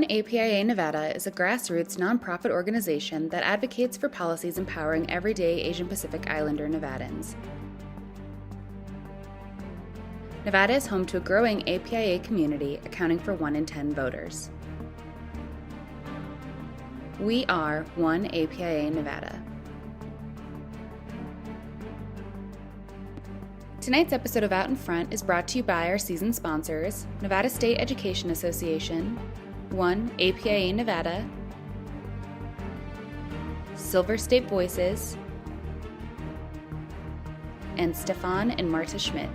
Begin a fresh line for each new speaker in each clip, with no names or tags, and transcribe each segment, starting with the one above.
One APIA Nevada is a grassroots nonprofit organization that advocates for policies empowering everyday Asian Pacific Islander Nevadans. Nevada is home to a growing APIA community, accounting for 1 in 10 voters. We are One APIA Nevada. Tonight's episode of Out in Front is brought to you by our season sponsors, Nevada State Education Association, One APIA Nevada, Silver State Voices, and Stefan and Marta Schmidt.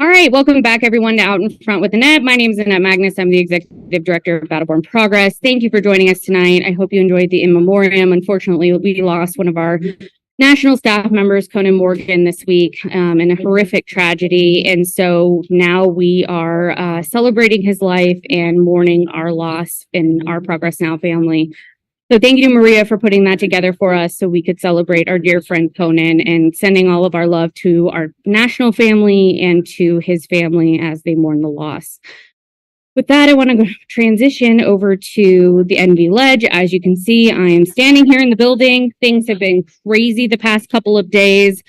All right, welcome back, everyone, to Out in Front with Annette. My name is Annette Magnus. I'm the Executive Director of Battleborn Progress. Thank you for joining us tonight. I hope you enjoyed the In Memoriam. Unfortunately, we lost one of our national staff members, Conan Morgan, this week in a horrific tragedy. And so now we are celebrating his life and mourning our loss in our Progress Now family. So thank you to Maria for putting that together for us so we could celebrate our dear friend Conan, and sending all of our love to our national family and to his family as they mourn the loss. With that, I want to transition over to the NVLeg. As you can see, I am standing here in the building. Things have been crazy the past couple of days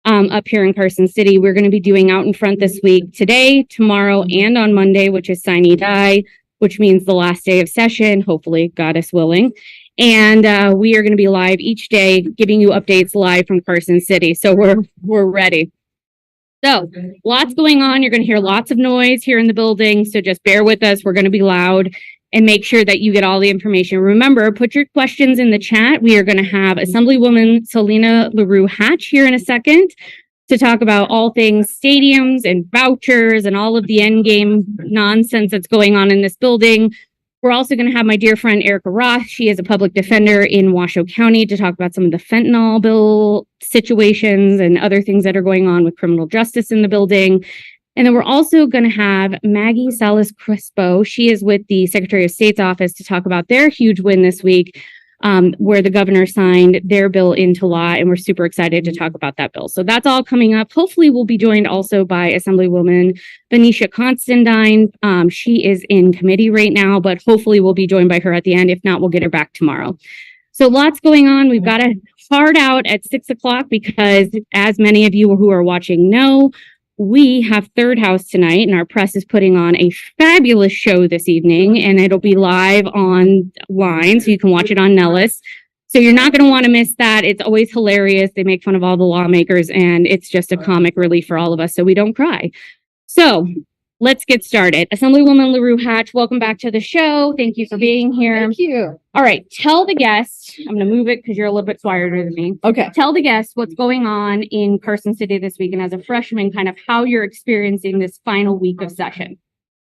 up here in Carson City. We're going to be doing Out in Front this week, today, tomorrow, and on Monday, which is Sine Die, which means the last day of session, hopefully, goddess willing. And we are going to be live each day, giving you updates live from Carson City. So we're ready. So lots going on. You're going to hear lots of noise here in the building. So just bear with us. We're going to be loud and make sure that you get all the information. Remember, put your questions in the chat. We are going to have Assemblywoman Selena LaRue Hatch here in a second to talk about all things stadiums and vouchers and all of the endgame nonsense that's going on in this building. We're also going to have my dear friend Erica Roth. She is a public defender in Washoe County to talk about some of the fentanyl bill situations and other things that are going on with criminal justice in the building. And then we're also going to have Maggie Salas Crespo. She is with the Secretary of State's office to talk about their huge win this week, where the governor signed their bill into law, and we're super excited to talk about that bill. So that's all coming up. Hopefully we'll be joined also by Assemblywoman Venetia Constantine. She is in committee right now, but hopefully we'll be joined by her at the end. If not, we'll get her back tomorrow. So lots going on. We've got a hard out at 6 o'clock because, as many of you who are watching know, we have Third House tonight, and our press is putting on a fabulous show this evening, and it'll be live online, so you can watch it on Nellis. So you're not going to want to miss that. It's always hilarious. They make fun of all the lawmakers, and it's just a comic relief for all of us, so we don't cry. So let's get started. Assemblywoman LaRue Hatch, welcome back to the show. Thank you for being here.
Thank you.
All right, tell the guests, I'm going to move it because you're a little bit quieter than me.
Okay.
Tell the guests what's going on in Carson City this week, and as a freshman, kind of how you're experiencing this final week of session.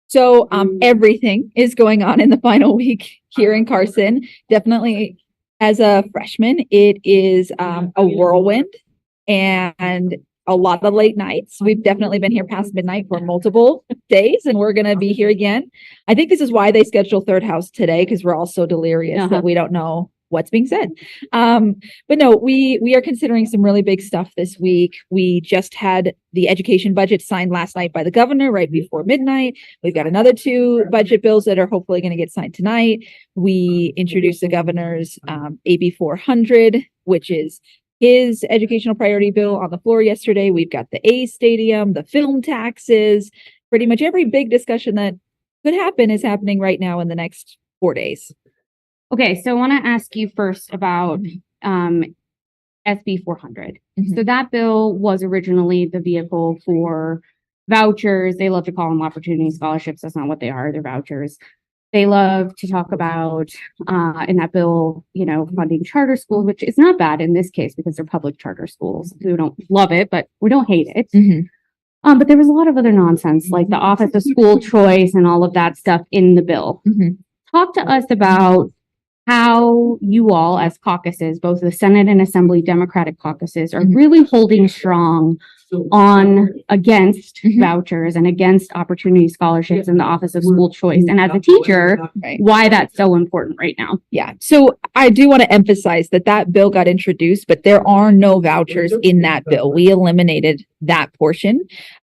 So everything is going on in the final week here in Carson. Definitely as a freshman, it is a whirlwind and a lot of late nights. We've definitely been here past midnight for multiple days, and we're going to be here again. I think this is why they scheduled Third House today, because we're all so delirious that we don't know what's being said. But no, we are considering some really big stuff this week. We just had the education budget signed last night by the governor right before midnight. We've got another 2 budget bills that are hopefully going to get signed tonight. We introduced the governor's AB 400, which is his educational priority bill, on the floor yesterday. We've got the A stadium, the film taxes, pretty much every big discussion that could happen is happening right now in the next 4 days.
Okay, so I want to ask you first about SB 400.
Mhm.
So that bill was originally the vehicle for vouchers. They love to call them opportunity scholarships. That's not what they are. They're vouchers. They love to talk about, in that bill, funding charter schools, which is not bad in this case because they're public charter schools. We don't love it, but we don't hate it.
Mhm.
But there was a lot of other nonsense, like the Office of School Choice and all of that stuff in the bill. Talk to us about how you all as caucuses, both the Senate and Assembly Democratic caucuses, are really holding strong on against vouchers and against opportunity scholarships in the Office of School Choice. And as a teacher, why that's so important right now.
Yeah. So I do want to emphasize that that bill got introduced, but there are no vouchers in that bill. We eliminated that portion.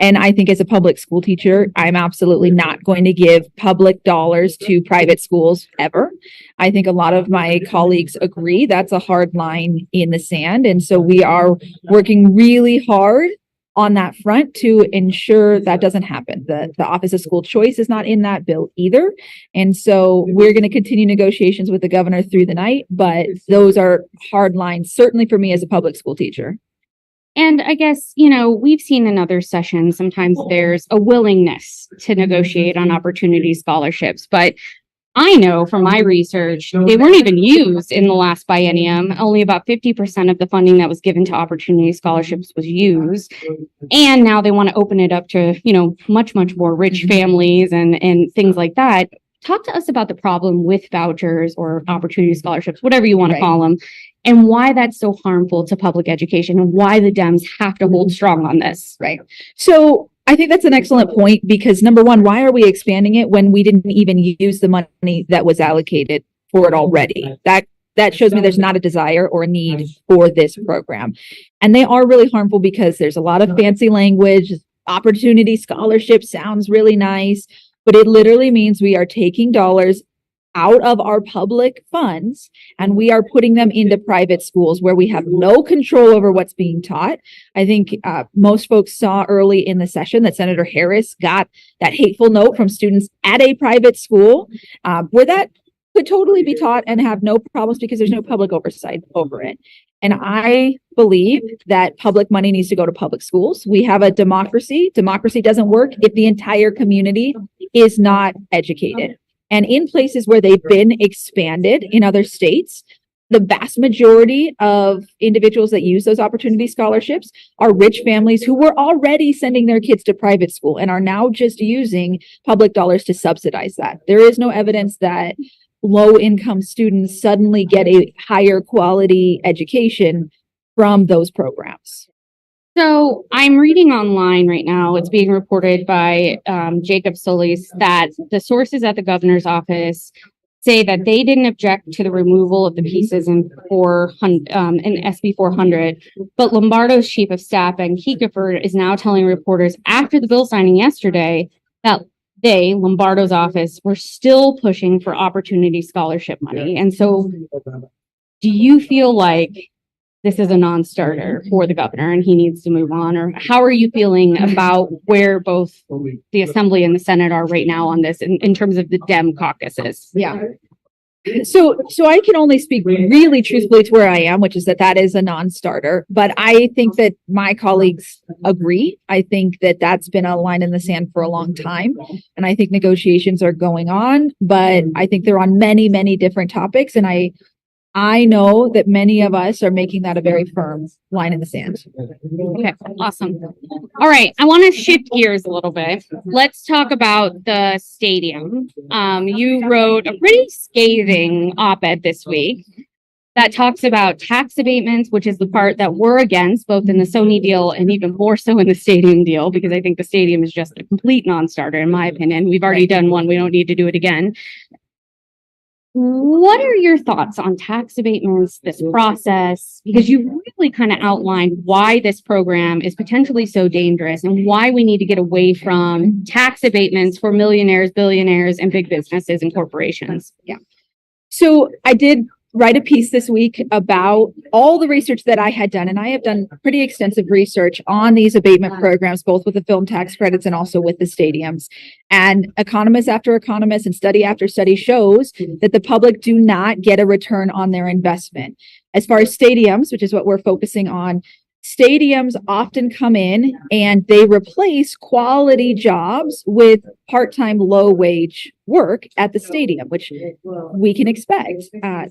And I think as a public school teacher, I'm absolutely not going to give public dollars to private schools ever. I think a lot of my colleagues agree that's a hard line in the sand. And so we are working really hard on that front to ensure that doesn't happen. The Office of School Choice is not in that bill either. And so we're going to continue negotiations with the governor through the night, but those are hard lines, certainly for me as a public school teacher.
And I guess, you know, we've seen in other sessions, sometimes there's a willingness to negotiate on opportunity scholarships, but I know from my research, they weren't even used in the last biennium. Only about 50% of the funding that was given to opportunity scholarships was used. And now they want to open it up to, you know, much, much more rich families and things like that. Talk to us about the problem with vouchers or opportunity scholarships, whatever you want to call them, and why that's so harmful to public education and why the Dems have to hold strong on this.
Right. So I think that's an excellent point because number one, why are we expanding it when we didn't even use the money that was allocated for it already? That shows me there's not a desire or a need for this program. And they are really harmful because there's a lot of fancy language. Opportunity scholarship sounds really nice, but it literally means we are taking dollars out of our public funds and we are putting them into private schools where we have no control over what's being taught. I think most folks saw early in the session that Senator Harris got that hateful note from students at a private school where that could totally be taught and have no problems because there's no public oversight over it. And I believe that public money needs to go to public schools. We have a democracy. Democracy doesn't work if the entire community is not educated. And in places where they've been expanded in other states, the vast majority of individuals that use those opportunity scholarships are rich families who were already sending their kids to private school and are now just using public dollars to subsidize that. There is no evidence that low-income students suddenly get a higher quality education from those programs.
So I'm reading online right now, it's being reported by Jacob Solis that the sources at the governor's office say that they didn't object to the removal of the pieces in SB 400, but Lombardo's chief of staff, Ben Kieferford, is now telling reporters after the bill signing yesterday that they, Lombardo's office, were still pushing for opportunity scholarship money. And so do you feel like this is a non-starter for the governor and he needs to move on? Or how are you feeling about where both the Assembly and the Senate are right now on this in terms of the Dem caucuses?
Yeah. So I can only speak really truthfully to where I am, which is that is a non-starter. But I think that my colleagues agree. I think that that's been a line in the sand for a long time. And I think negotiations are going on, but I think they're on many, many different topics. And I know that many of us are making that a very firm line in the sand.
Okay, awesome. All right, I want to shift gears a little bit. Let's talk about the stadium. You wrote a pretty scathing op-ed this week that talks about tax abatements, which is the part that we're against, both in the Sony deal and even more so in the stadium deal, because I think the stadium is just a complete non-starter, in my opinion. We've already done one. We don't need to do it again. What are your thoughts on tax abatements, this process? Because you really kind of outlined why this program is potentially so dangerous and why we need to get away from tax abatements for millionaires, billionaires, and big businesses and corporations.
Yeah. So I did write a piece this week about all the research that I had done. And I have done pretty extensive research on these abatement programs, both with the film tax credits and also with the stadiums. And economist after economist and study after study shows that the public do not get a return on their investment. As far as stadiums, which is what we're focusing on, stadiums often come in and they replace quality jobs with part-time low-wage work at the stadium, which we can expect.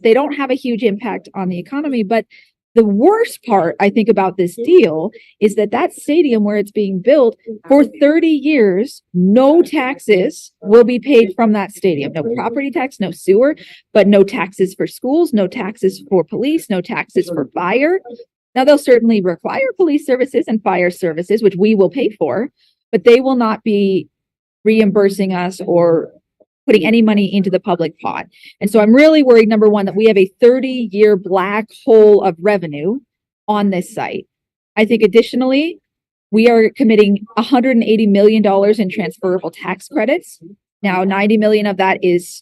They don't have a huge impact on the economy, but The worst part, I think, about this deal is that stadium where it's being built for 30 years, no taxes will be paid from that stadium. No property tax, no sewer, but no taxes for schools, no taxes for police, no taxes for fire. Now, they'll certainly require police services and fire services, which we will pay for, but they will not be reimbursing us or putting any money into the public pot. And so I'm really worried, number one, that we have a 30-year black hole of revenue on this site. I think additionally, we are committing $180 million in transferable tax credits. Now, 90 million of that is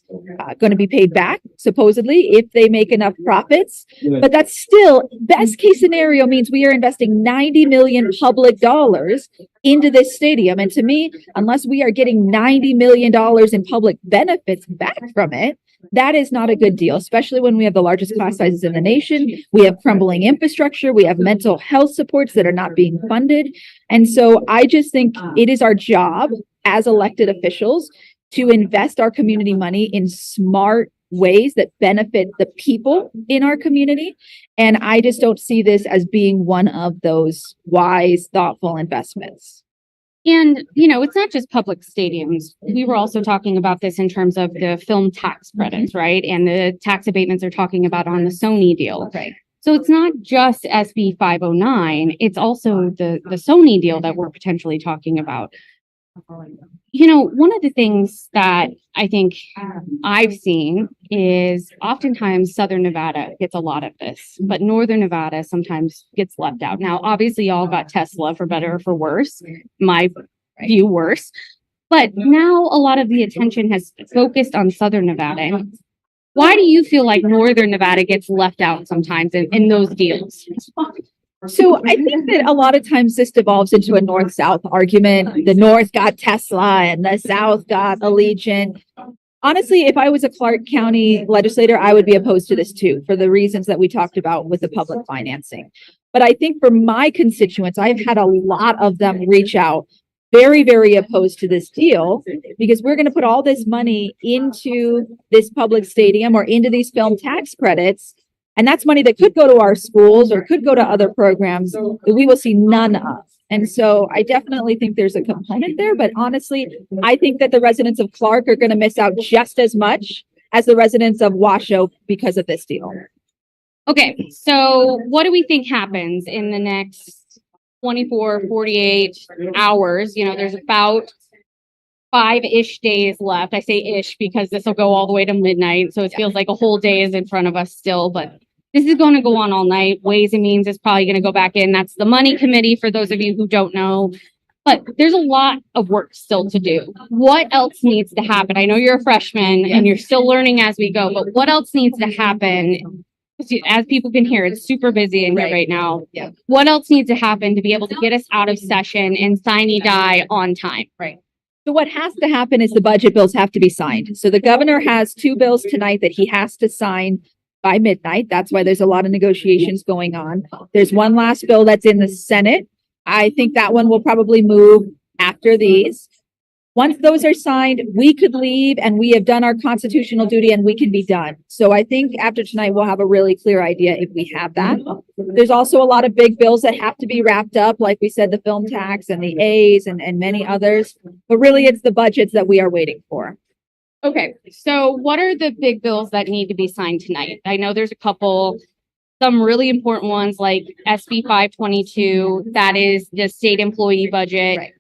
going to be paid back, supposedly, if they make enough profits. But that's still, best case scenario means we are investing 90 million public dollars into this stadium. And to me, unless we are getting $90 million in public benefits back from it, that is not a good deal, especially when we have the largest class sizes in the nation. We have crumbling infrastructure. We have mental health supports that are not being funded. And so I just think it is our job as elected officials to invest our community money in smart ways that benefit the people in our community. And I just don't see this as being one of those wise, thoughtful investments.
And, you know, it's not just public stadiums. We were also talking about this in terms of the film tax credits, right? And the tax abatements they're talking about on the Sony deal.
Right.
So it's not just SB 509, it's also the Sony deal that we're potentially talking about. You know, one of the things that I think I've seen is oftentimes Southern Nevada gets a lot of this, but Northern Nevada sometimes gets left out. Now, obviously, y'all got Tesla for better or for worse, my view worse, but now a lot of the attention has focused on Southern Nevada. Why do you feel like Northern Nevada gets left out sometimes in those deals?
So I think that a lot of times this devolves into a North-South argument. The North got Tesla and the South got Allegiant. Honestly, if I was a Clark County legislator, I would be opposed to this too, for the reasons that we talked about with the public financing. But I think for my constituents, I've had a lot of them reach out very, very opposed to this deal because we're going to put all this money into this public stadium or into these film tax credits. And that's money that could go to our schools or could go to other programs that we will see none of. And so I definitely think there's a component there. But honestly, I think that the residents of Clark are going to miss out just as much as the residents of Washoe because of this deal.
Okay, so what do we think happens in the next 24, 48 hours? You know, there's about 5-ish days left. I say ish because this will go all the way to midnight. So it feels like a whole day is in front of us still, but this is going to go on all night. Ways and Means is probably going to go back in. That's the money committee for those of you who don't know. But there's a lot of work still to do. What else needs to happen? I know you're a freshman and you're still learning as we go, but what else needs to happen? As people can hear, it's super busy in here right now.
Yeah.
What else needs to happen to be able to get us out of session and sine die on time?
Right. So what has to happen is the budget bills have to be signed. So the governor has 2 bills tonight that he has to sign by midnight. That's why there's a lot of negotiations going on. There's one last bill that's in the Senate. I think that one will probably move after these. Once those are signed, we could leave and we have done our constitutional duty and we can be done. So I think after tonight, we'll have a really clear idea if we have that. There's also a lot of big bills that have to be wrapped up. Like we said, the film tax and the A's and many others. But really, it's the budgets that we are waiting for.
Okay, so what are the big bills that need to be signed tonight? I know there's a couple, some really important ones like SB 522, that is the state employee budget.
Right.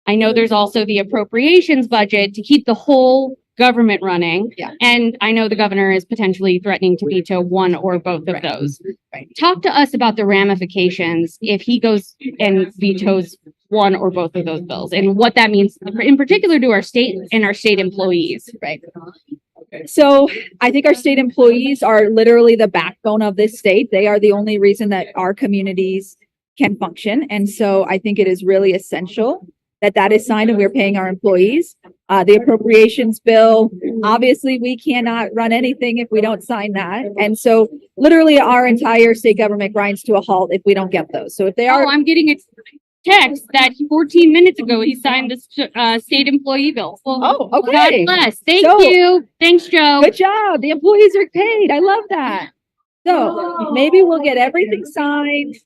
I know there's also the appropriations budget to keep the whole government running.
Yeah.
And I know the governor is potentially threatening to veto one or both of those.
Right.
Talk to us about the ramifications if he goes and vetoes one or both of those bills and what that means in particular to our state and our state employees.
Right. So I think our state employees are literally the backbone of this state. They are the only reason that our communities can function. And so I think it is really essential that is signed and we're paying our employees. The appropriations bill, obviously we cannot run anything if we don't sign that. And so literally our entire state government grinds to a halt if we don't get those. So if they are—
Oh, I'm getting a text that 14 minutes ago he signed this state employee bill. Well,
Oh, okay.
God bless. Thank
So-
you. Thanks, Joe.
Good job. The employees are paid. I love that. So maybe we'll get everything signed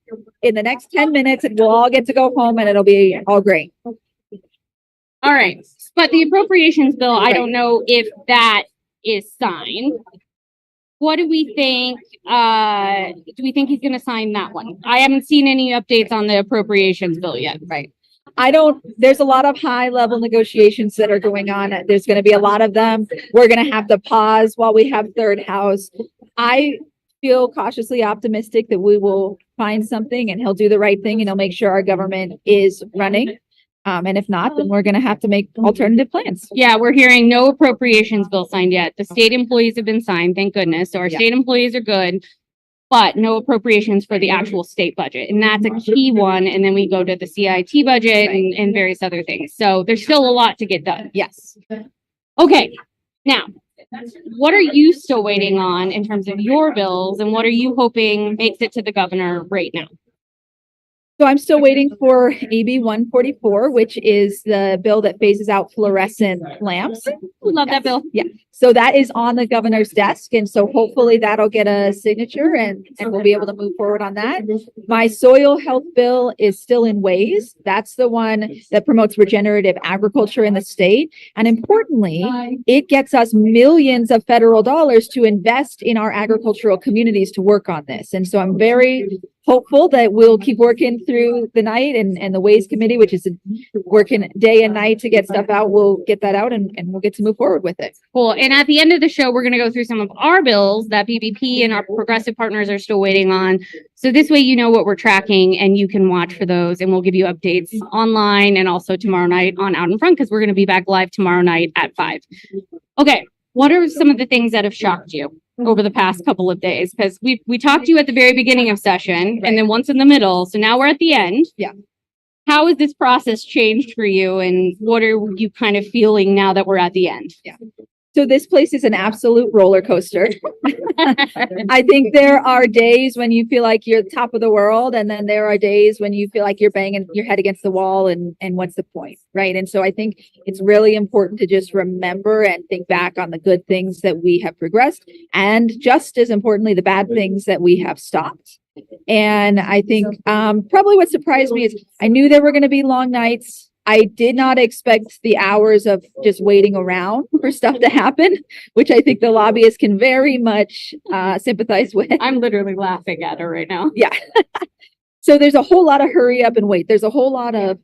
in the next 10 minutes and we'll all get to go home and it'll be all great.
All right. But the appropriations bill, I don't know if that is signed. What do we think? Do we think he's going to sign that one? I haven't seen any updates on the appropriations bill yet.
Right. There's a lot of high level negotiations that are going on. There's going to be a lot of them. We're going to have to pause while we have third house. I feel cautiously optimistic that we will find something and he'll do the right thing and he'll make sure our government is running. And if not, then we're going to have to make alternative plans.
Yeah, we're hearing no appropriations bill signed yet. The state employees have been signed, thank goodness. So our state employees are good, but no appropriations for the actual state budget. And that's a key one. And then we go to the CIT budget and various other things. So there's still a lot to get done.
Yes.
Okay. Now, what are you still waiting on in terms of your bills? And what are you hoping makes it to the governor right now?
So I'm still waiting for AB 144, which is the bill that phases out fluorescent lamps.
We love that bill.
Yeah. So that is on the governor's desk. And so hopefully that'll get a signature and we'll be able to move forward on that. My soil health bill is still in ways. That's the one that promotes regenerative agriculture in the state. And importantly, it gets us millions of federal dollars to invest in our agricultural communities to work on this. And so I'm very hopeful that we'll keep working through the night and the Ways Committee, which is working day and night to get stuff out. We'll get that out and we'll get to move forward with it.
Cool. And at the end of the show, we're going to go through some of our bills that BBP and our progressive partners are still waiting on. So this way, you know what we're tracking and you can watch for those and we'll give you updates online and also tomorrow night on Out in Front because we're going to be back live tomorrow night at 5. Okay. What are some of the things that have shocked you over the past couple of days? Because we talked to you at the very beginning of session and then once in the middle. So now we're at the end.
Yeah.
How has this process changed for you and what are you kind of feeling now that we're at the end?
Yeah. So this place is an absolute roller coaster. I think there are days when you feel like you're top of the world, and then there are days when you feel like you're banging your head against the wall and what's the point, right? And so I think it's really important to just remember and think back on the good things that we have progressed, and just as importantly, the bad things that we have stopped. And I think probably what surprised me is I knew there were going to be long nights. I did not expect the hours of just waiting around for stuff to happen, which I think the lobbyists can very much sympathize with.
I'm literally laughing at her right now.
Yeah. So there's a whole lot of hurry up and wait. There's a whole lot of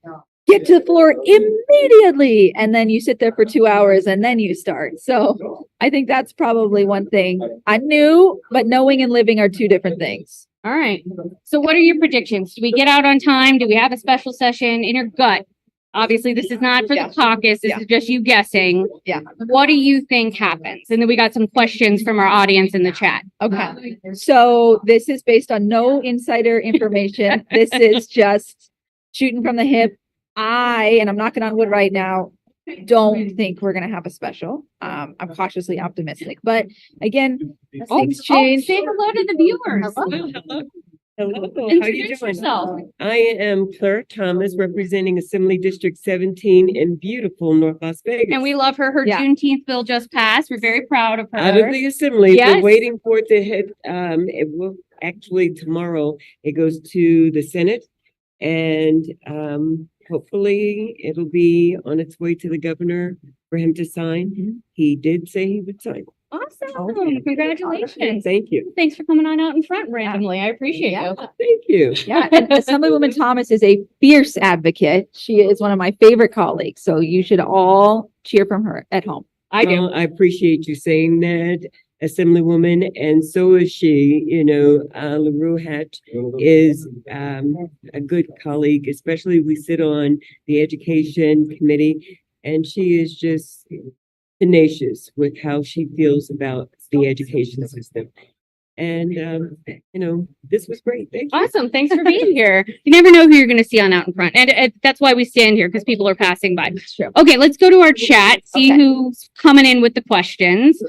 get to the floor immediately. And then you sit there for 2 hours and then you start. So I think that's probably one thing I knew, but knowing and living are two different things.
All right. So what are your predictions? Do we get out on time? Do we have a special session in your gut? Obviously, this is not for the caucus. This is just you guessing.
Yeah.
What do you think happens? And then we got some questions from our audience in the chat.
Okay. So this is based on no insider information. This is just shooting from the hip. And I'm knocking on wood right now, don't think we're going to have a special. I'm cautiously optimistic. But again, things change.
Say hello to the viewers.
Hello. Hello, how you
Introduce
doing?
yourself.
I am Claire Thomas, representing Assembly District 17 in beautiful North Las Vegas.
And we love her. Her
Yeah.
Juneteenth bill just passed. We're very proud of her.
Out of the Assembly,
Yes.
we're waiting for it to hit. It will actually tomorrow. It goes to the Senate, and hopefully it'll be on its way to the governor for him to sign. He did say he would sign.
Awesome. Congratulations.
Thank you.
Thanks for coming on Out in Front randomly. I appreciate you.
Thank you.
Yeah, and Assemblywoman Thomas is a fierce advocate. She is one of my favorite colleagues. So you should all cheer from her at home.
I do.
Well, I appreciate you saying that, Assemblywoman, and so is she. You know, LaRue Hatch is a good colleague, especially we sit on the Education Committee, and she is just tenacious with how she feels about the education system. And, you know, this was great. Thank you.
Awesome. Thanks for being here. You never know who you're going to see on Out in Front. And that's why we stand here, because people are passing by. Okay, let's go to our chat, see who's coming in with the questions.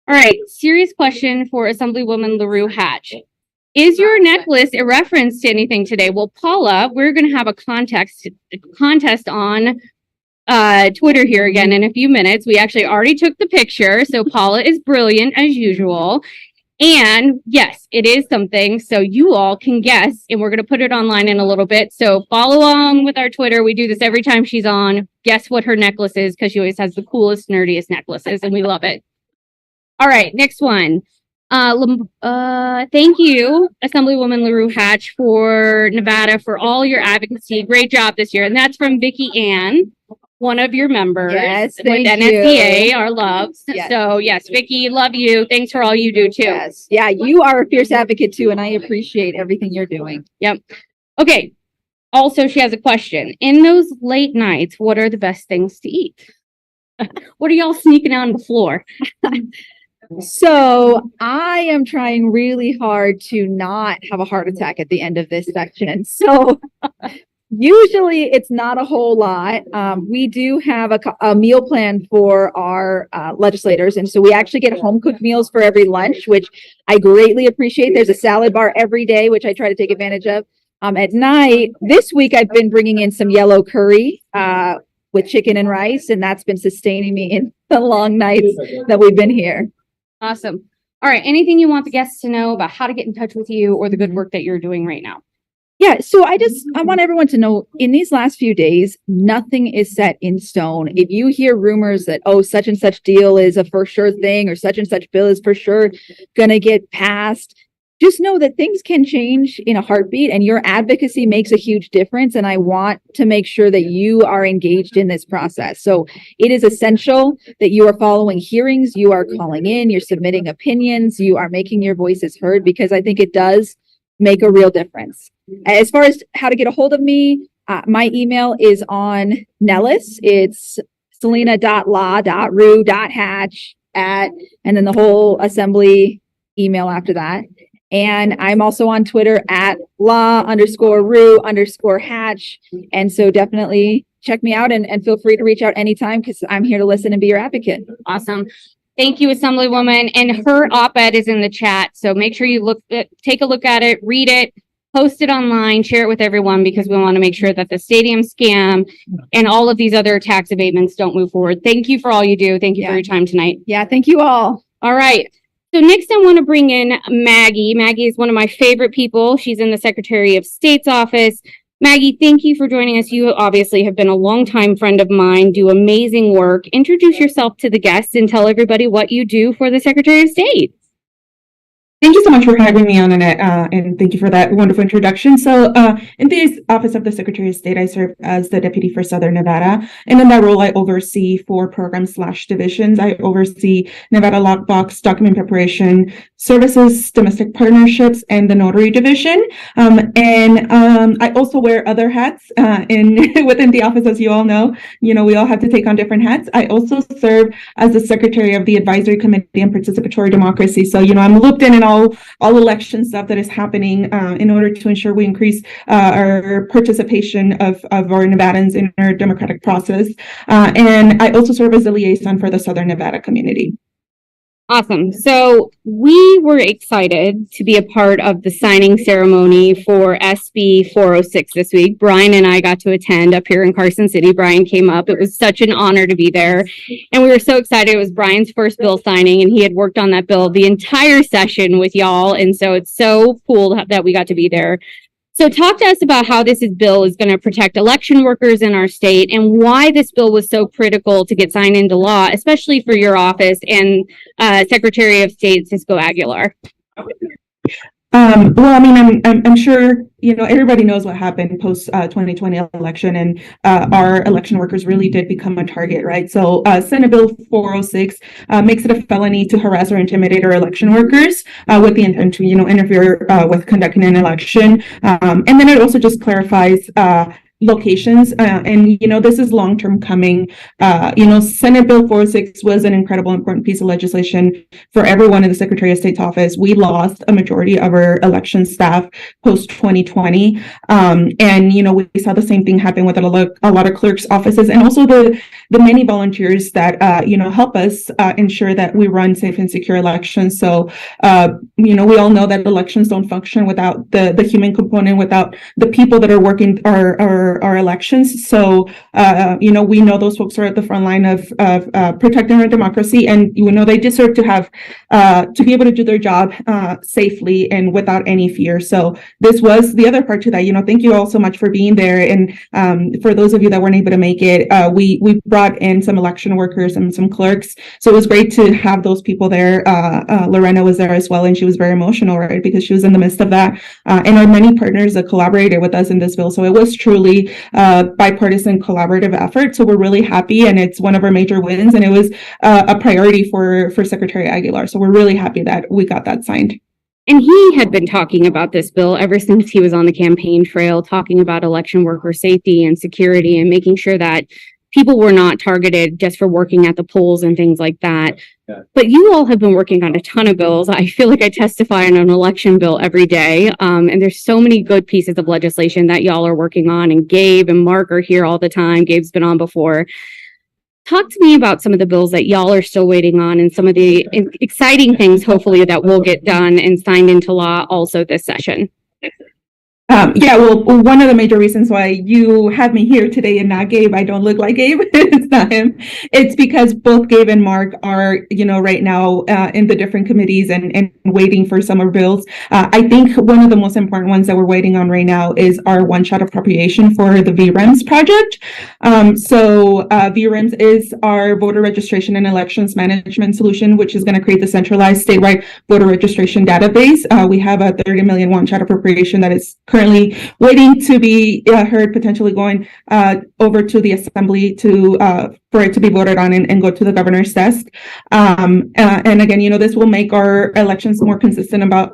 All right, serious question for Assemblywoman LaRue Hatch. Is your necklace a reference to anything today? Well, Paula, we're going to have a contest on Twitter here again in a few minutes. We actually already took the picture, so Paula is brilliant as usual. And yes, it is something. So you all can guess, and we're going to put it online in a little bit. So follow along with our Twitter. We do this every time she's on. Guess what her necklace is, because she always has the coolest, nerdiest necklaces, and we love it. All right, next one. Thank you, Assemblywoman LaRue Hatch, for Nevada, for all your advocacy. Great job this year. And that's from Vicki Ann, one of your members.
Yes,
with
thank
NSCA,
you.
our loves.
Yes.
So yes, Vicki, love you. Thanks for all you do too.
Yes. Yeah, you are a fierce advocate too, and I appreciate everything you're doing.
Yep. Okay. Also, she has a question. In those late nights, what are the best things to eat? What are y'all sneaking out on the floor?
So I am trying really hard to not have a heart attack at the end of this section. So usually it's not a whole lot. We do have a meal plan for our legislators. And so we actually get home cooked meals for every lunch, which I greatly appreciate. There's a salad bar every day, which I try to take advantage of. At night, this week, I've been bringing in some yellow curry with chicken and rice, and that's been sustaining me in the long nights that we've been here.
Awesome. All right. Anything you want the guests to know about how to get in touch with you or the good work that you're doing right now?
Yeah, so I want everyone to know in these last few days, nothing is set in stone. If you hear rumors that, oh, such and such deal is a for sure thing, or such and such bill is for sure going to get passed, just know that things can change in a heartbeat, and your advocacy makes a huge difference. And I want to make sure that you are engaged in this process. So it is essential that you are following hearings, you are calling in, you're submitting opinions, you are making your voices heard, because I think it does make a real difference. As far as how to get a hold of me, my email is on Nellis. It's selena.law.rue.hatch and then the whole assembly email after that. And I'm also on Twitter at law_rue_hatch. And so definitely check me out and feel free to reach out anytime, because I'm here to listen and be your advocate.
Awesome. Thank you, Assemblywoman. And her op-ed is in the chat. So make sure you take a look at it, read it, post it online, share it with everyone, because we want to make sure that the stadium scam and all of these other tax abatements don't move forward. Thank you for all you do. Thank you for your time tonight.
Yeah, thank you all.
All right. So next I want to bring in Maggie. Maggie is one of my favorite people. She's in the Secretary of State's office. Maggie, thank you for joining us. You obviously have been a longtime friend of mine, do amazing work. Introduce yourself to the guests and tell everybody what you do for the Secretary of State.
Thank you so much for having me on, Annette, and thank you for that wonderful introduction. So in the Office of the Secretary of State, I serve as the Deputy for Southern Nevada. And in that role, I oversee 4 programs/divisions. I oversee Nevada Lockbox, Document Preparation, Services, Domestic Partnerships, and the Notary Division. I also wear other hats within the office, as you all know. You know, we all have to take on different hats. I also serve as the Secretary of the Advisory Committee on Participatory Democracy. So, you know, I'm looped in all election stuff that is happening in order to ensure we increase our participation of our Nevadans in our democratic process. And I also serve as the liaison for the Southern Nevada community.
Awesome. So we were excited to be a part of the signing ceremony for SB 406 this week. Brian and I got to attend up here in Carson City. Brian came up. It was such an honor to be there. And we were so excited. It was Brian's first bill signing, and he had worked on that bill the entire session with y'all. And so it's so cool that we got to be there. So talk to us about how this bill is going to protect election workers in our state, and why this bill was so critical to get signed into law, especially for your office and Secretary of State Cisco Aguilar.
Well, I mean, I'm sure, you know, everybody knows what happened post 2020 election, and our election workers really did become a target, right? So Senate Bill 406 makes it a felony to harass or intimidate our election workers with the intent to, you know, interfere with conducting an election. And then it also just clarifies locations, and you know, this is long-term coming. You know, Senate Bill 406 was an incredible important piece of legislation for everyone in the Secretary of State's office. We lost a majority of our election staff post 2020, and you know, we saw the same thing happen with a lot of clerks' offices, and also the many volunteers that you know, help us ensure that we run safe and secure elections. So you know, we all know that elections don't function without the human component, without the people that are working, are our elections. So, we know those folks are at the front line of protecting our democracy, and they deserve to have to be able to do their job safely and without any fear. So this was the other part to that. Thank you all so much for being there, and for those of you that weren't able to make it, we brought in some election workers and some clerks. So it was great to have those people there. Lorena was there as well, and she was very emotional, right, because she was in the midst of that. And our many partners that collaborated with us in this bill. So it was truly a bipartisan collaborative effort. So we're really happy, and it's one of our major wins, and it was a priority for Secretary Aguilar. So we're really happy that we got that signed.
And he had been talking about this bill ever since he was on the campaign trail, talking about election worker safety and security and making sure that people were not targeted just for working at the polls and things like that. Yeah. But you all have been working on a ton of bills. I feel like I testify on an election bill every day. And there's so many good pieces of legislation that y'all are working on. And Gabe and Mark are here all the time. Gabe's been on before. Talk to me about some of the bills that y'all are still waiting on and some of the exciting things, hopefully, that will get done and signed into law also this session.
Well, one of the major reasons why you have me here today and not Gabe, I don't look like Gabe, it's not him. It's because both Gabe and Mark are, right now in the different committees and waiting for summer bills. I think one of the most important ones that we're waiting on right now is our one-shot appropriation for the VREMS project. VREMS is our voter registration and elections management solution, which is going to create the centralized statewide voter registration database. We have a 30 million one-shot appropriation that is currently waiting to be heard, potentially going over to the assembly for it to be voted on and go to the governor's desk. And again, this will make our elections more consistent about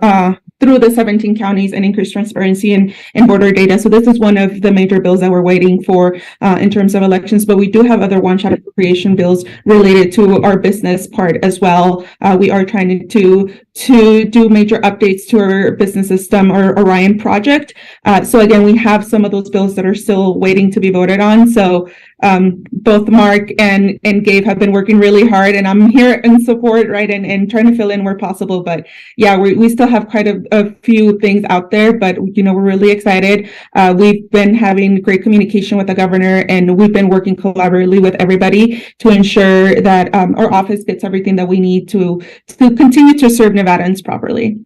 through the 17 counties and increase transparency and voter data. So this is one of the major bills that we're waiting for in terms of elections. But we do have other one-shot appropriation bills related to our business part as well. We are trying to do major updates to our business system, or Orion project. So again, we have some of those bills that are still waiting to be voted on. So both Mark and Gabe have been working really hard, and I'm here in support, right, and trying to fill in where possible. But yeah, we still have quite a few things out there, but we're really excited. We've been having great communication with the governor, and we've been working collaboratively with everybody to ensure that our office gets everything that we need to continue to serve Nevadans properly.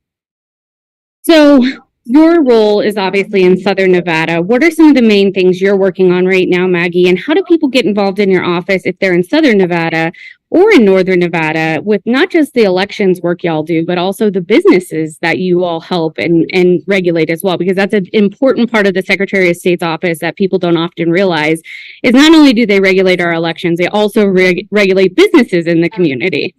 So your role is obviously in Southern Nevada. What are some of the main things you're working on right now, Maggie? And how do people get involved in your office if they're in Southern Nevada or in Northern Nevada with not just the elections work y'all do, but also the businesses that you all help and regulate as well? Because that's an important part of the Secretary of State's office that people don't often realize is not only do they regulate our elections, they also regulate businesses in the community.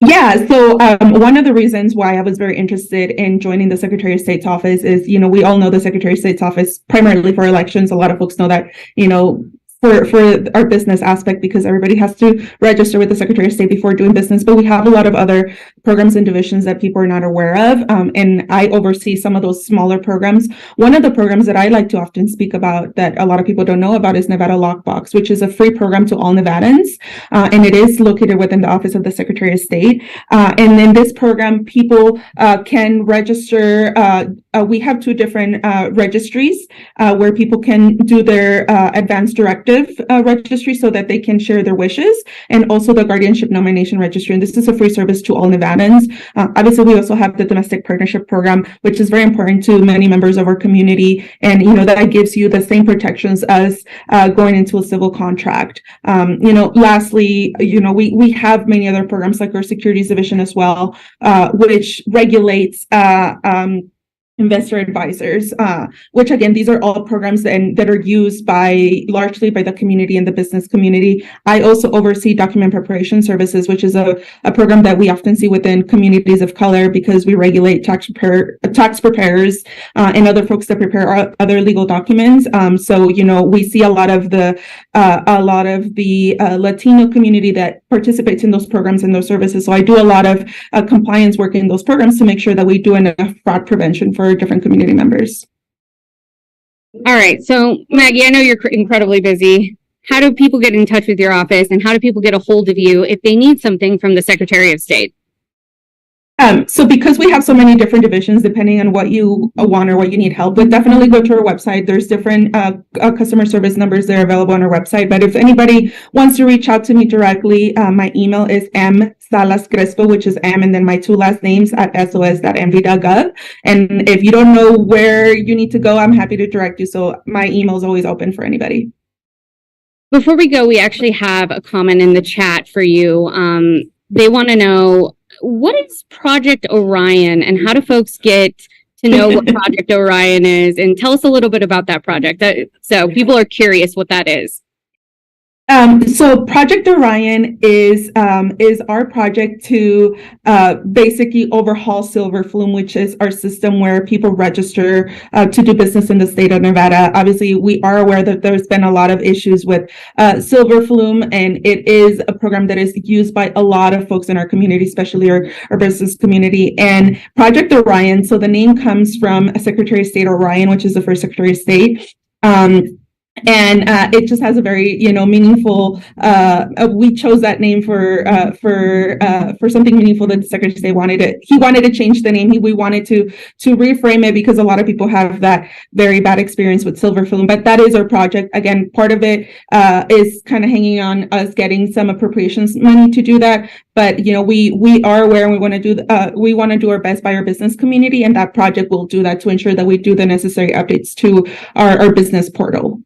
Yeah, so one of the reasons why I was very interested in joining the Secretary of State's office is, we all know the Secretary of State's office primarily for elections. A lot of folks know that, for our business aspect, because everybody has to register with the Secretary of State before doing business. But we have a lot of other programs and divisions that people are not aware of. And I oversee some of those smaller programs. One of the programs that I like to often speak about that a lot of people don't know about is Nevada Lockbox, which is a free program to all Nevadans. And it is located within the Office of the Secretary of State. And in this program, people can register. We have two different registries where people can do their advanced directive registry so that they can share their wishes, and also the guardianship nomination registry. And this is a free service to all Nevadans. Obviously, we also have the domestic partnership program, which is very important to many members of our community. And, that gives you the same protections as going into a civil contract. Lastly, we have many other programs like our securities division as well, which regulates investor advisors, which again, these are all programs that are used largely by the community and the business community. I also oversee document preparation services, which is a program that we often see within communities of color, because we regulate tax preparers and other folks that prepare other legal documents. So we see a lot of the Latino community that participates in those programs and those services. So I do a lot of compliance work in those programs to make sure that we do enough fraud prevention for different community members.
All right. So Maggie, I know you're incredibly busy. How do people get in touch with your office, and how do people get a hold of you if they need something from the Secretary of State?
So because we have so many different divisions, depending on what you want or what you need help with, definitely go to our website. There's different customer service numbers that are available on our website. But if anybody wants to reach out to me directly, my email is msalascrespo, which is M and then my two last names at sos.nv.gov. And if you don't know where you need to go, I'm happy to direct you. So my email is always open for anybody.
Before we go, we actually have a comment in the chat for you. They want to know, what is Project Orion and how do folks get to know what Project Orion is? And tell us a little bit about that project. So people are curious what that is.
So Project Orion is our project to basically overhaul Silver Flume, which is our system where people register to do business in the state of Nevada. Obviously, we are aware that there's been a lot of issues with Silver Flume, and it is a program that is used by a lot of folks in our community, especially our business community. And Project Orion, so the name comes from Secretary of State Orion, which is the first Secretary of State. And it just has a very, meaningful. We chose that name for something meaningful that the Secretary of State wanted it. He wanted to change the name. We wanted to reframe it because a lot of people have that very bad experience with Silver Flume. But that is our project. Again, part of it is kind of hanging on us getting some appropriations money to do that. But we are aware, and we want to do our best by our business community, and that project will do that to ensure that we do the necessary updates to our business portal.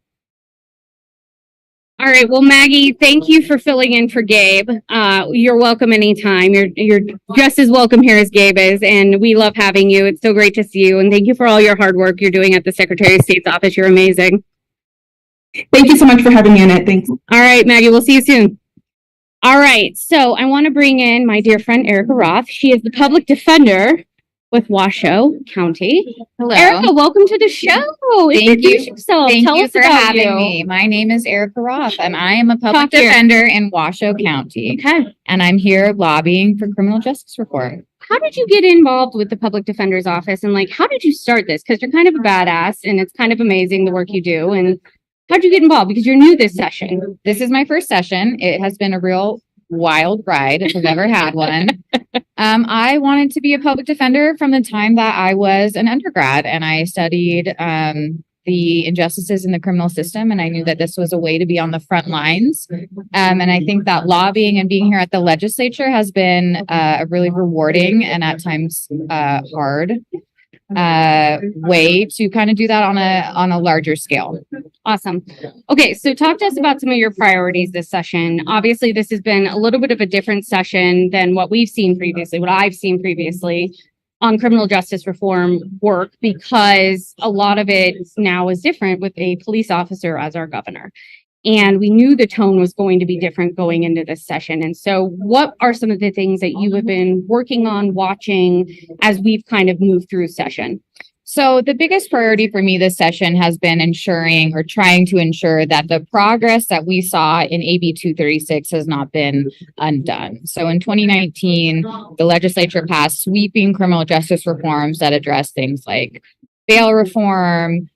All right. Well, Maggie, thank you for filling in for Gabe. You're welcome anytime. You're just as welcome here as Gabe is, and we love having you. It's so great to see you, and thank you for all your hard work you're doing at the Secretary of State's office. You're amazing.
Thank you so much for having me, Annette. Thanks.
All right, Maggie, we'll see you soon. All right. So I want to bring in my dear friend, Erica Roth. She is the public defender with Washoe County.
Hello.
Erica, welcome to the show. Introduce yourself.
Thank
Tell
you
us
for
about
having
you.
me. My name is Erica Roth, and I am a public
Talk here.
defender in Washoe County.
Okay.
And I'm here lobbying for criminal justice reform.
How did you get involved with the public defender's office, and how did you start this? Because you're kind of a badass, and it's kind of amazing the work you do. And how'd you get involved? Because you're new this session.
This is my first session. It has been a real wild ride if I've ever had one. I wanted to be a public defender from the time that I was an undergrad, and I studied the injustices in the criminal system, and I knew that this was a way to be on the front lines. And I think that lobbying and being here at the legislature has been a really rewarding and at times hard way to kind of do that on a larger scale.
Awesome. Okay, so talk to us about some of your priorities this session. Obviously, this has been a little bit of a different session than what I've seen previously on criminal justice reform work, because a lot of it now is different with a police officer as our governor. And we knew the tone was going to be different going into this session. And so what are some of the things that you have been working on, watching as we've kind of moved through session?
So the biggest priority for me this session has been ensuring or trying to ensure that the progress that we saw in AB 236 has not been undone. So in 2019, the legislature passed sweeping criminal justice reforms that address things like bail reform,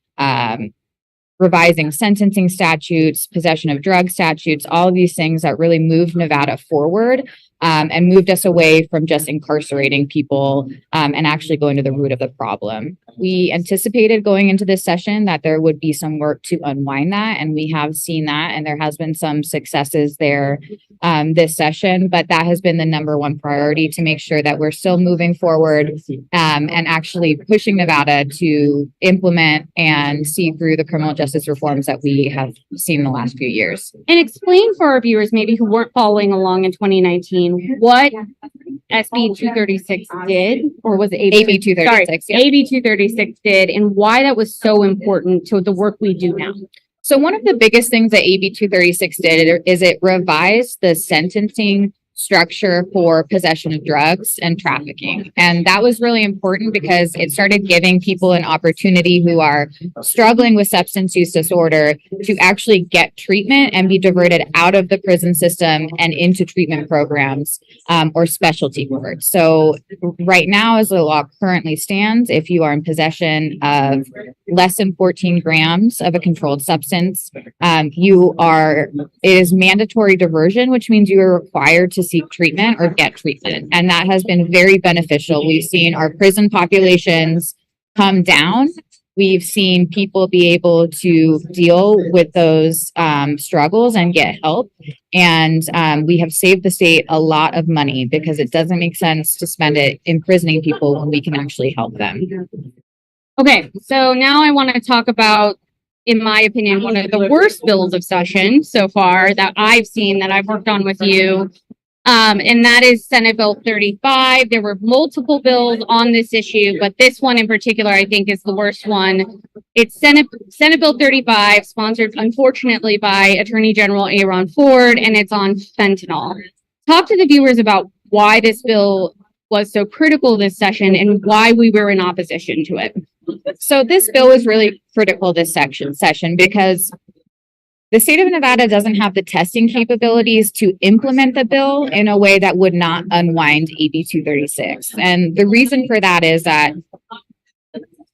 revising sentencing statutes, possession of drug statutes, all of these things that really moved Nevada forward and moved us away from just incarcerating people and actually going to the root of the problem. We anticipated going into this session that there would be some work to unwind that, and we have seen that, and there has been some successes there this session, but that has been the number one priority, to make sure that we're still moving forward and actually pushing Nevada to implement and see through the criminal justice reforms that we have seen in the last few years.
And explain for our viewers, maybe who weren't following along in 2019, what SB 236 did, or was it
AB 236?
Sorry, AB 236 did, and why that was so important to the work we do now.
So one of the biggest things that AB 236 did is it revised the sentencing structure for possession of drugs and trafficking. And that was really important because it started giving people an opportunity who are struggling with substance use disorder to actually get treatment and be diverted out of the prison system and into treatment programs or specialty courts. So right now, as the law currently stands, if you are in possession of less than 14 grams of a controlled substance, it is mandatory diversion, which means you are required to seek treatment or get treatment. And that has been very beneficial. We've seen our prison populations come down. We've seen people be able to deal with those struggles and get help. And we have saved the state a lot of money because it doesn't make sense to spend it imprisoning people when we can actually help them.
Okay, so now I want to talk about, in my opinion, one of the worst bills of session so far that I've seen, that I've worked on with you. And that is Senate Bill 35. There were multiple bills on this issue, but this one in particular, I think, is the worst one. It's Senate Bill 35, sponsored, unfortunately, by Attorney General Aaron Ford, and it's on fentanyl. Talk to the viewers about why this bill was so critical this session and why we were in opposition to it.
So this bill is really critical this session because the state of Nevada doesn't have the testing capabilities to implement the bill in a way that would not unwind AB 236. And the reason for that is that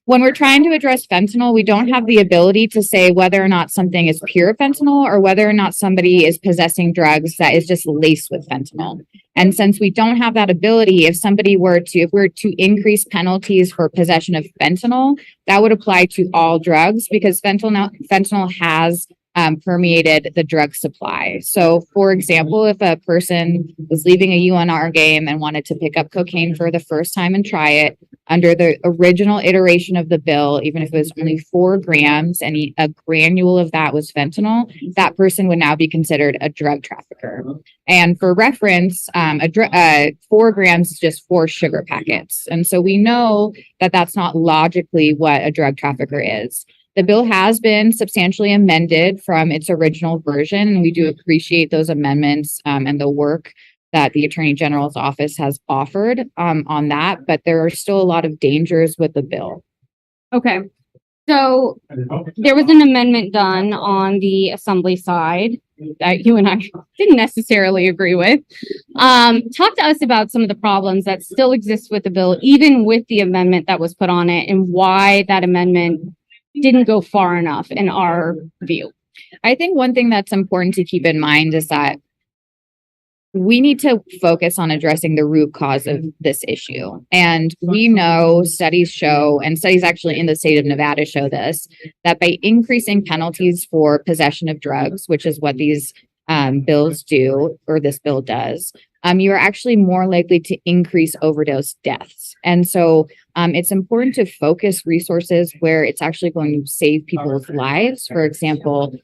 when we're trying to address fentanyl, we don't have the ability to say whether or not something is pure fentanyl or whether or not somebody is possessing drugs that is just laced with fentanyl. And since we don't have that ability, if we're to increase penalties for possession of fentanyl, that would apply to all drugs because fentanyl has permeated the drug supply. So, for example, if a person was leaving a UNR game and wanted to pick up cocaine for the first time and try it, under the original iteration of the bill, even if it was only 4 grams and a granule of that was fentanyl, that person would now be considered a drug trafficker. And for reference, 4 grams is just 4 sugar packets. And so we know that that's not logically what a drug trafficker is. The bill has been substantially amended from its original version, and we do appreciate those amendments and the work that the Attorney General's office has offered on that, but there are still a lot of dangers with the bill.
Okay. So there was an amendment done on the assembly side that you and I didn't necessarily agree with. Talk to us about some of the problems that still exist with the bill, even with the amendment that was put on it, and why that amendment didn't go far enough in our view.
I think one thing that's important to keep in mind is that we need to focus on addressing the root cause of this issue. And we know studies show, and studies actually in the state of Nevada show this, that by increasing penalties for possession of drugs, which is what these bills do, or this bill does, you are actually more likely to increase overdose deaths. And so it's important to focus resources where it's actually going to save people's lives. For example,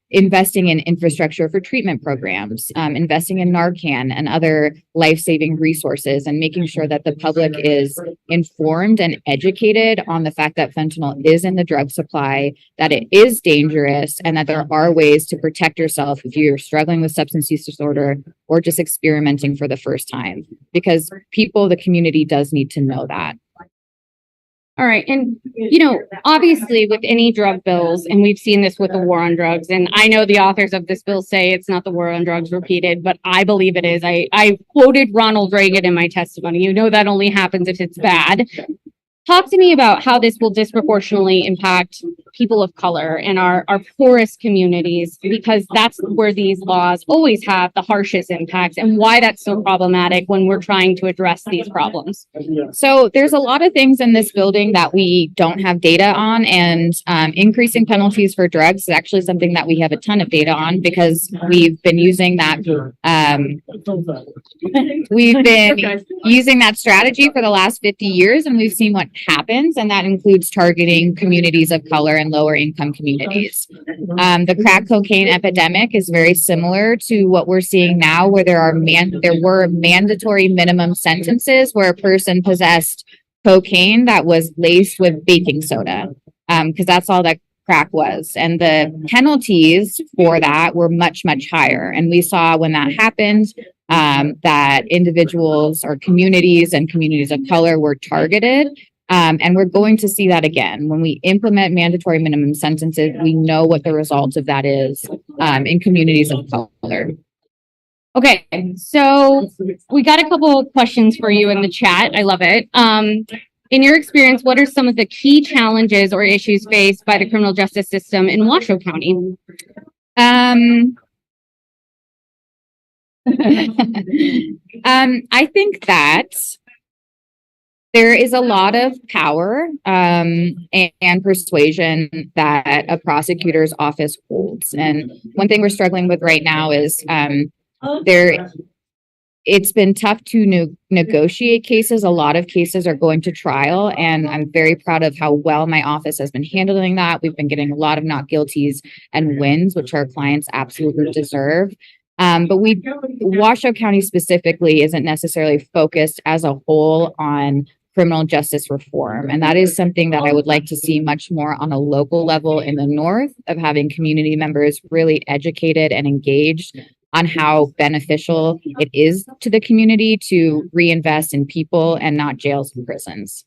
investing in infrastructure for treatment programs, investing in Narcan and other life-saving resources, and making sure that the public is informed and educated on the fact that fentanyl is in the drug supply, that it is dangerous, and that there are ways to protect yourself if you're struggling with substance use disorder or just experimenting for the first time. Because the community does need to know that.
All right. And, obviously with any drug bills, and we've seen this with the war on drugs, and I know the authors of this bill say it's not the war on drugs repeated, but I believe it is. I quoted Ronald Reagan in my testimony. That only happens if it's bad. Talk to me about how this will disproportionately impact people of color and our poorest communities, because that's where these laws always have the harshest impacts, and why that's so problematic when we're trying to address these problems.
So there's a lot of things in this building that we don't have data on, and increasing penalties for drugs is actually something that we have a ton of data on, because we've been using that using that strategy for the last 50 years, and we've seen what happens, and that includes targeting communities of color and lower income communities. The crack cocaine epidemic is very similar to what we're seeing now, where there were mandatory minimum sentences where a person possessed cocaine that was laced with baking soda, because that's all that crack was. And the penalties for that were much, much higher. And we saw when that happened, that individuals or communities and communities of color were targeted. And we're going to see that again. When we implement mandatory minimum sentences, we know what the result of that is in communities of color.
Okay, so we got a couple of questions for you in the chat. I love it. In your experience, what are some of the key challenges or issues faced by the criminal justice system in Washoe County?
I think that there is a lot of power and persuasion that a prosecutor's office holds. And one thing we're struggling with right now is it's been tough to negotiate cases. A lot of cases are going to trial, and I'm very proud of how well my office has been handling that. We've been getting a lot of not guilties and wins, which our clients absolutely deserve. But Washoe County specifically isn't necessarily focused as a whole on criminal justice reform. And that is something that I would like to see much more on a local level in the north, of having community members really educated and engaged on how beneficial it is to the community to reinvest in people and not jails and prisons.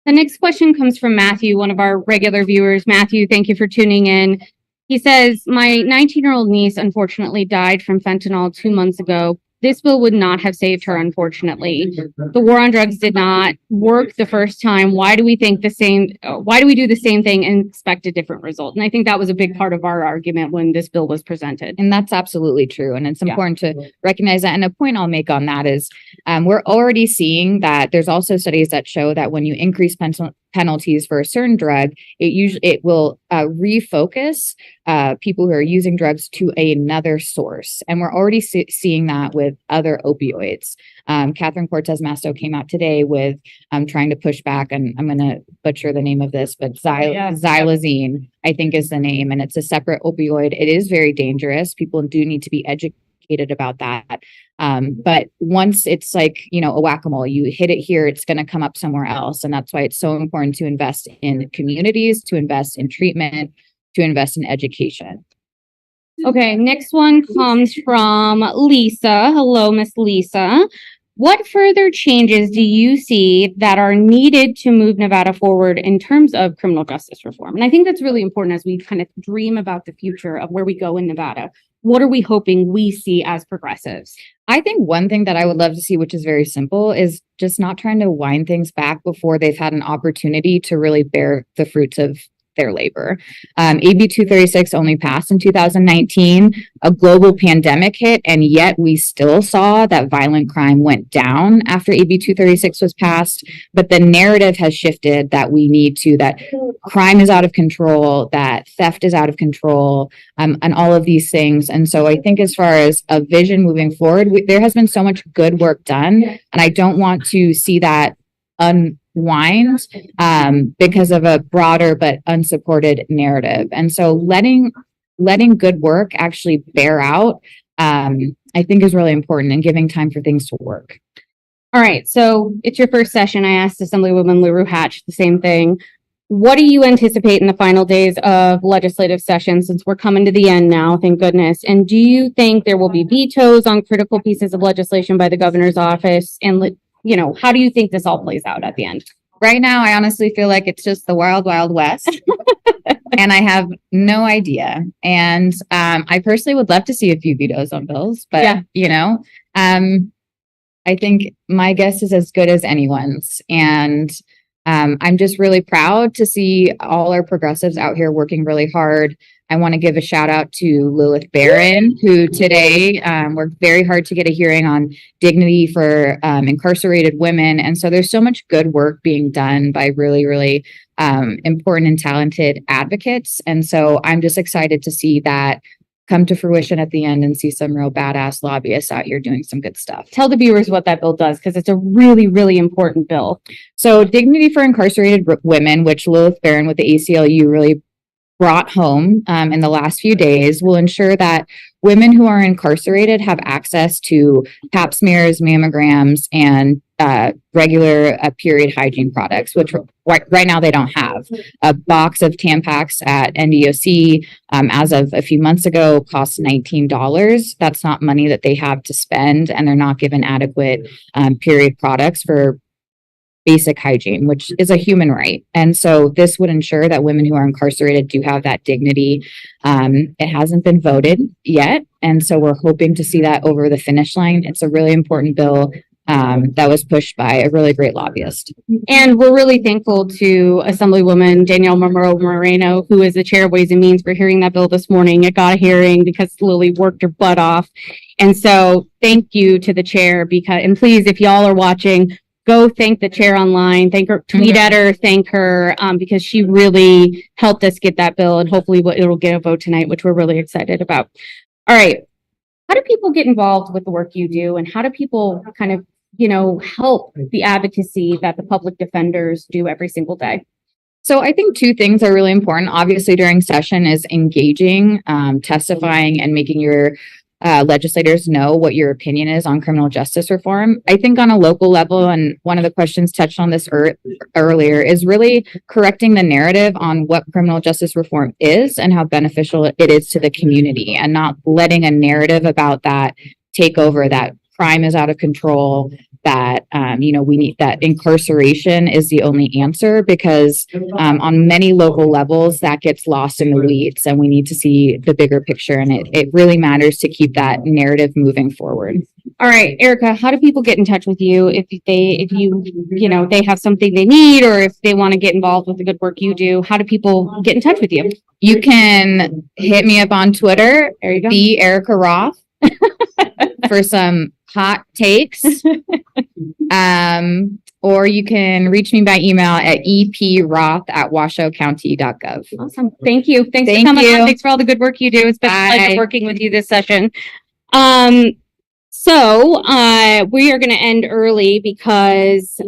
The next question comes from Matthew, one of our regular viewers. Matthew, thank you for tuning in. He says, my 19-year-old niece unfortunately died from fentanyl 2 months ago. This bill would not have saved her, unfortunately. The war on drugs did not work the first time. Why do we do the same thing and expect a different result? And I think that was a big part of our argument when this bill was presented.
And that's absolutely true. And it's important to recognize that. And a point I'll make on that is we're already seeing that there's also studies that show that when you increase penalties for a certain drug, it will refocus people who are using drugs to another source. And we're already seeing that with other opioids. Catherine Cortez Masto came out today with trying to push back, and I'm going to butcher the name of this, but xylazine, I think is the name, and it's a separate opioid. It is very dangerous. People do need to be educated about that. But once it's like, a whack-a-mole, you hit it here, it's going to come up somewhere else. And that's why it's so important to invest in communities, to invest in treatment, to invest in education.
Okay, next one comes from Lisa. Hello, Miss Lisa. What further changes do you see that are needed to move Nevada forward in terms of criminal justice reform? And I think that's really important as we kind of dream about the future of where we go in Nevada. What are we hoping we see as progressives?
I think one thing that I would love to see, which is very simple, is just not trying to wind things back before they've had an opportunity to really bear the fruits of their labor. AB 236 only passed in 2019. A global pandemic hit, and yet we still saw that violent crime went down after AB 236 was passed. But the narrative has shifted that that crime is out of control, that theft is out of control, and all of these things. And so I think as far as a vision moving forward, there has been so much good work done, and I don't want to see that unwind because of a broader but unsupported narrative. And so letting good work actually bear out, I think is really important, and giving time for things to work.
All right, so it's your first session. I asked Assemblywoman LaRue Hatch the same thing. What do you anticipate in the final days of legislative session, since we're coming to the end now, thank goodness? And do you think there will be vetoes on critical pieces of legislation by the governor's office? And how do you think this all plays out at the end?
Right now, I honestly feel like it's just the wild, wild west. And I have no idea. And I personally would love to see a few vetoes on bills. But, I think my guess is as good as anyone's. And I'm just really proud to see all our progressives out here working really hard. I want to give a shout out to Lilith Barron, who today worked very hard to get a hearing on dignity for incarcerated women. And so there's so much good work being done by really, really important and talented advocates. And so I'm just excited to see that come to fruition at the end and see some real badass lobbyists out here doing some good stuff.
Tell the viewers what that bill does, because it's a really, really important bill.
So dignity for incarcerated women, which Lilith Barron with the ACLU really brought home in the last few days, will ensure that women who are incarcerated have access to pap smears, mammograms, and regular period hygiene products, which right now they don't have. A box of Tampax at NDOC as of a few months ago costs $19. That's not money that they have to spend, and they're not given adequate period products for basic hygiene, which is a human right. And so this would ensure that women who are incarcerated do have that dignity. It hasn't been voted yet, and so we're hoping to see that over the finish line. It's a really important bill. that was pushed by a really great lobbyist.
And we're really thankful to Assemblywoman Danielle Moreno, who is the chair of Ways and Means, for hearing that bill this morning. It got a hearing because Lily worked her butt off. And so thank you to the chair, and please, if y'all are watching, go thank the chair online, thank her, tweet at her, thank her, because she really helped us get that bill, and hopefully it'll get a vote tonight, which we're really excited about. All right. How do people get involved with the work you do, and how do people kind of, help the advocacy that the public defenders do every single day?
So I think two things are really important. Obviously, during session is engaging, testifying, and making your legislators know what your opinion is on criminal justice reform. I think on a local level, and one of the questions touched on this earlier, is really correcting the narrative on what criminal justice reform is and how beneficial it is to the community, and not letting a narrative about that take over, that crime is out of control, that we need, that incarceration is the only answer, because on many local levels that gets lost in the weeds, and we need to see the bigger picture, and it really matters to keep that narrative moving forward.
All right, Erica, how do people get in touch with you if they have something they need, or if they want to get involved with the good work you do? How do people get in touch with you?
You can hit me up on Twitter.
There you go.
Be Erica Roth for some hot takes. Or you can reach me by email at eproth@washoucounty.gov.
Awesome. Thank you. Thanks
Thank
for coming
you.
on. Thanks for all the good work you do. It's been a pleasure working with you this session. So we are going to end early because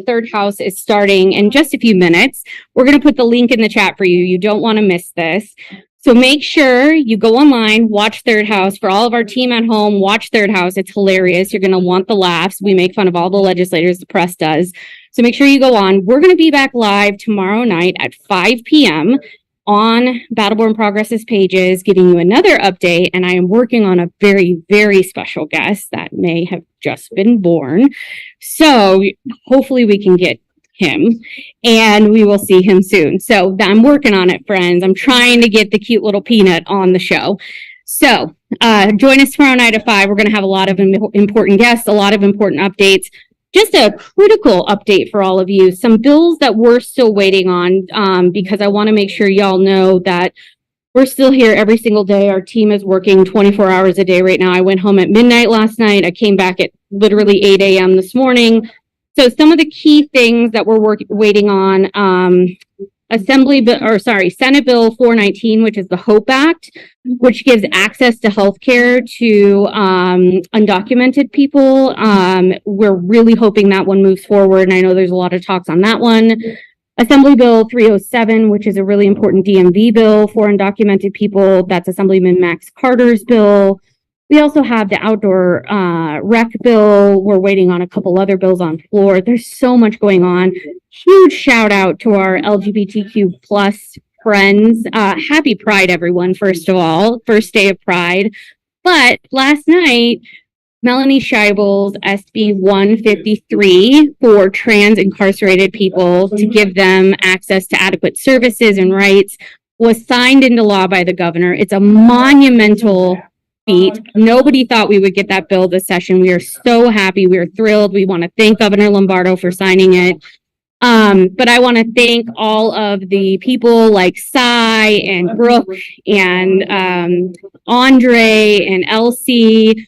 Third House is starting in just a few minutes. We're going to put the link in the chat for you. You don't want to miss this. So make sure you go online, watch Third House. For all of our team at home, watch Third House. It's hilarious. You're going to want the laughs. We make fun of all the legislators, the press does. So make sure you go on. We're going to be back live tomorrow night at 5 p.m. on Battleborn Progress's pages, giving you another update. And I am working on a very, very special guest that may have just been born. So hopefully we can get him, and we will see him soon. So I'm working on it, friends. I'm trying to get the cute little peanut on the show. So join us tomorrow night at 5. We're going to have a lot of important guests, a lot of important updates. Just a critical update for all of you. Some bills that we're still waiting on, because I want to make sure y'all know that we're still here every single day. Our team is working 24 hours a day right now. I went home at midnight last night. I came back at literally 8 a.m. this morning. So some of the key things that we're waiting on, Senate Bill 419, which is the HOPE Act, which gives access to healthcare to undocumented people. We're really hoping that one moves forward, and I know there's a lot of talks on that one. Assembly Bill 307, which is a really important DMV bill for undocumented people. That's Assemblyman Max Carter's bill. We also have the outdoor rec bill. We're waiting on a couple other bills on floor. There's so much going on. Huge shout out to our LGBTQ plus friends. Happy Pride, everyone, first of all. First day of Pride. But last night, Melanie Scheibel's SB 153 for trans incarcerated people to give them access to adequate services and rights was signed into law by the governor. It's a monumental feat. Nobody thought we would get that bill this session. We are so happy. We are thrilled. We want to thank Governor Lombardo for signing it. But I want to thank all of the people like Cy and Brooke and Andre and Elsie,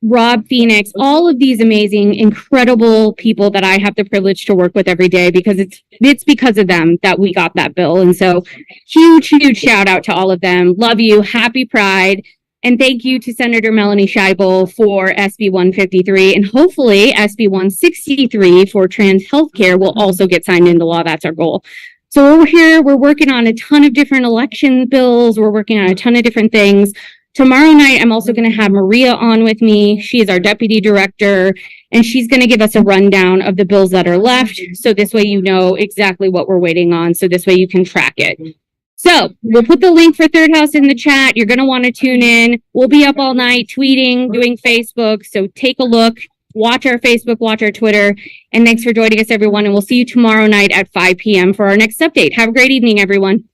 Rob Phoenix, all of these amazing, incredible people that I have the privilege to work with every day, because it's because of them that we got that bill. And so huge shout out to all of them. Love you. Happy Pride. And thank you to Senator Melanie Scheibel for SB 153, and hopefully SB 163 for trans healthcare will also get signed into law. That's our goal. So we're here, we're working on a ton of different election bills. We're working on a ton of different things. Tomorrow night, I'm also going to have Maria on with me. She is our deputy director, and she's going to give us a rundown of the bills that are left. So this way, you know exactly what we're waiting on. So this way you can track it. So we'll put the link for Third House in the chat. You're going to want to tune in. We'll be up all night tweeting, doing Facebook. So take a look, watch our Facebook, watch our Twitter. And thanks for joining us, everyone. And we'll see you tomorrow night at 5 p.m. for our next update. Have a great evening, everyone.